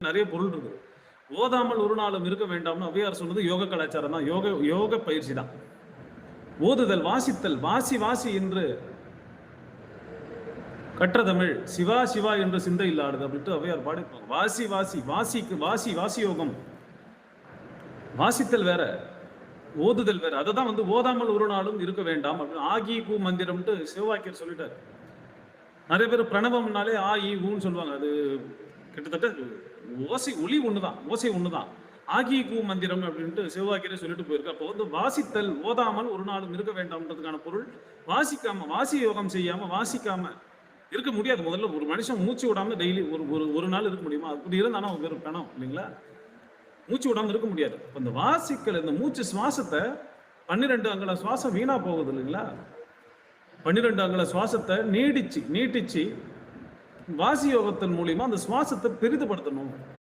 நிறைய பொருள் இருக்குது. ஓதாமல் ஒரு நாளும் இருக்க வேண்டாம்னு ஔவையார் சொன்னது யோக கலாச்சாரம் தான். யோக பயிற்சி தான். ஓதுதல், வாசித்தல், வாசி வாசி என்று கற்ற தமிழ், சிவா சிவா என்று சிந்தை இல்லாடுது அப்படின்ட்டு ஔவையார் பாடிப்பாங்க. வாசி வாசி, வாசிக்கு வாசி வாசி யோகம். வாசித்தல் வேற, ஓதுதல் வேற. அதை தான் ஓதாமல் ஒரு நாளும் இருக்க வேண்டாம் அப்படின்னு ஆகி கூ மந்திரம்ட்டு சிவவாக்கியர் சொல்லிட்டாரு. நிறைய பேர் பிரணவம்னாலே ஆ இ ஊன்னு சொல்லுவாங்க. அது கிட்டத்தட்ட ஓசை ஒளி ஒண்ணுதான், ஓசை ஒண்ணுதான். ஆகி கூ மந்திரம் அப்படின்ட்டு சிவவாக்கியரே சொல்லிட்டு போயிருக்கு. அப்போ வாசித்தல், ஓதாமல் ஒரு நாளும் இருக்க வேண்டாம்ன்றதுக்கான பொருள் வாசிக்காம, வாசி யோகம் செய்யாம, வாசிக்காம இருக்க முடியாது. முதல்ல ஒரு மனுஷன் மூச்சு விடாம டெய்லி ஒரு நாள் இருக்க முடியுமா? அப்படி இருந்தானா ஒரு பணம் இல்லைங்களா? மூச்சு விடாம இருக்க முடியாது. இந்த வாசிக்கல், இந்த மூச்சு சுவாசத்தை 12 அங்குல சுவாசம் வீணா போகுது இல்லைங்களா? 12 அங்குல சுவாசத்தை நீட்டிச்சு வாசி யோகத்தின் மூலியமா அந்த சுவாசத்தை பெரிதுபடுத்தணும்.